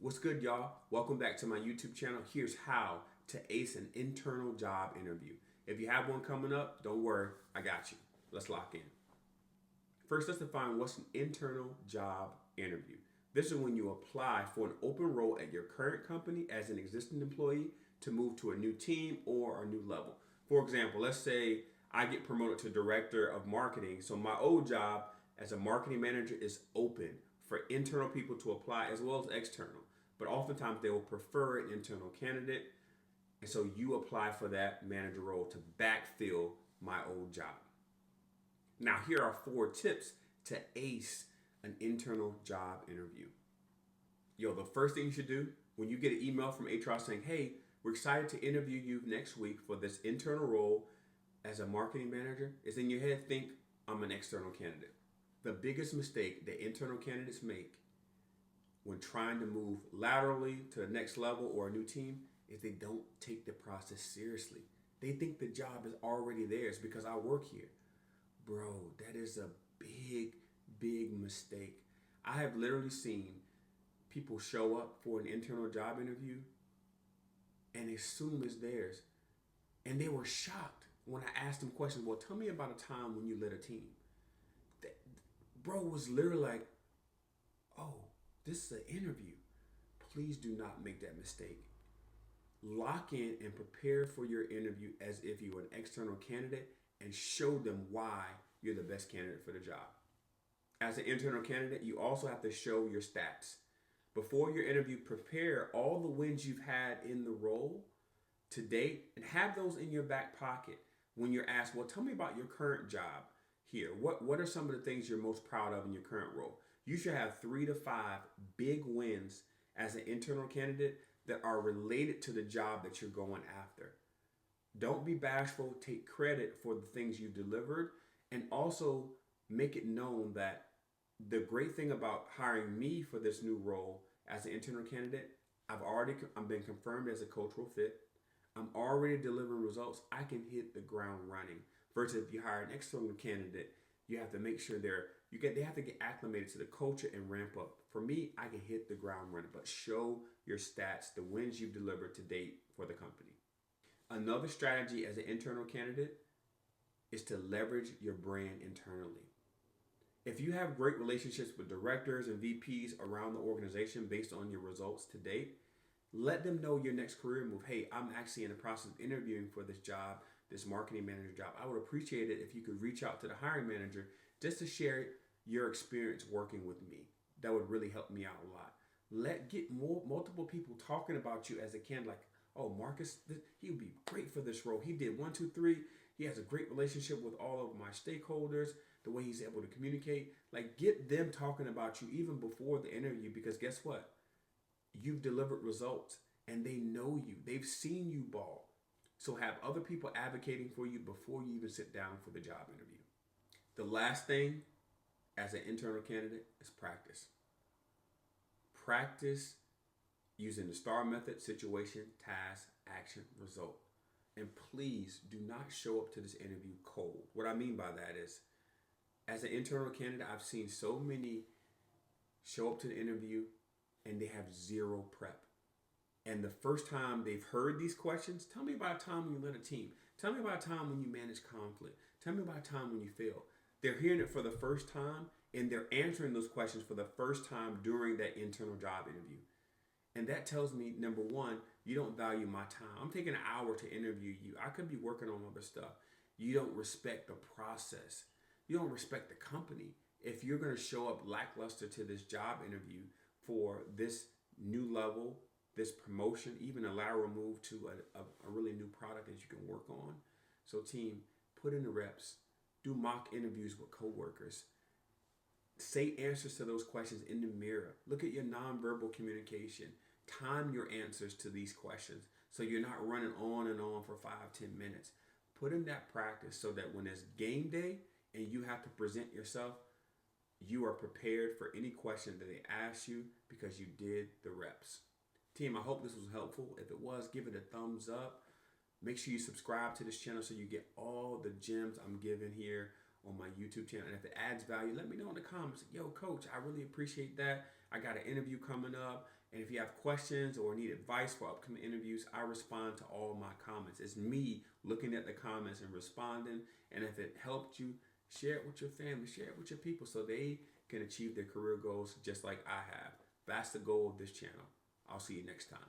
What's good, y'all? Welcome back to my YouTube channel. Here's how to ace an internal job interview. If you have one coming up, don't worry, I got you. Let's lock in. First, let's define what's an internal job interview. This is when you apply for an open role at your current company as an existing employee to move to a new team or a new level. For example, let's say I get promoted to director of marketing, so my old job as a marketing manager is open for internal people to apply as well as external. But oftentimes they will prefer an internal candidate, and so you apply for that manager role to backfill my old job. Now, here are 4 tips to ace an internal job interview. The first thing you should do when you get an email from HR saying, hey, we're excited to interview you next week for this internal role as a marketing manager, is in your head think, I'm an external candidate. The biggest mistake that internal candidates make when trying to move laterally to the next level or a new team is they don't take the process seriously. They think the job is already theirs because I work here. Bro, that is a big mistake. I have literally seen people show up for an internal job interview and assume it's theirs. And they were shocked when I asked them questions. Well, tell me about a time when you led a team. Bro was literally like, oh, this is an interview. Please do not make that mistake. Lock in and prepare for your interview as if you were an external candidate and show them why you're the best candidate for the job. As an internal candidate, you also have to show your stats. Before your interview, prepare all the wins you've had in the role to date and have those in your back pocket when you're asked, well, tell me about your current job here. What are some of the things you're most proud of in your current role? You should have 3 to 5 big wins as an internal candidate that are related to the job that you're going after. Don't be bashful. Take credit for the things you've delivered, and also make it known that the great thing about hiring me for this new role as an internal candidate, I've been confirmed as a cultural fit. I'm already delivering results. I can hit the ground running. Versus if you hire an external candidate, you have to make sure they have to get acclimated to the culture and ramp up. For me, I can hit the ground running, but show your stats, the wins you've delivered to date for the company. Another strategy as an internal candidate is to leverage your brand internally. If you have great relationships with directors and VPs around the organization based on your results to date, let them know your next career move. Hey, I'm actually in the process of interviewing for this job, this marketing manager job. I would appreciate it if you could reach out to the hiring manager just to share your experience working with me. That would really help me out a lot. Get multiple people talking about you as a candidate, like, oh, Marcus, he would be great for this role. He did 1, 2, 3. He has a great relationship with all of my stakeholders, the way he's able to communicate. Like, get them talking about you even before the interview, because guess what? You've delivered results and they know you. They've seen you ball. So have other people advocating for you before you even sit down for the job interview. The last thing as an internal candidate is practice. Practice using the STAR method: situation, task, action, result. And please do not show up to this interview cold. What I mean by that is, as an internal candidate, I've seen so many show up to the interview and they have zero prep. And the first time they've heard these questions, tell me about a time when you led a team. Tell me about a time when you managed conflict. Tell me about a time when you failed. They're hearing it for the first time and they're answering those questions for the first time during that internal job interview. And that tells me, number one, you don't value my time. I'm taking an hour to interview you. I could be working on other stuff. You don't respect the process. You don't respect the company. If you're going to show up lackluster to this job interview for this new level, this promotion, even a lateral move to a really new product that you can work on. So team, put in the reps. Do mock interviews with coworkers. Say answers to those questions in the mirror. Look at your nonverbal communication. Time your answers to these questions so you're not running on and on for 5, 10 minutes. Put in that practice so that when it's game day and you have to present yourself, you are prepared for any question that they ask you because you did the reps. Team, I hope this was helpful. If it was, give it a thumbs up. Make sure you subscribe to this channel so you get all the gems I'm giving here on my YouTube channel. And if it adds value, let me know in the comments. Yo, coach, I really appreciate that. I got an interview coming up And if you have questions or need advice for upcoming interviews, I respond to all my comments. It's me looking at the comments and responding. And if it helped you, share it with your family, share it with your people so they can achieve their career goals just like I have. That's the goal of this channel. I'll see you next time.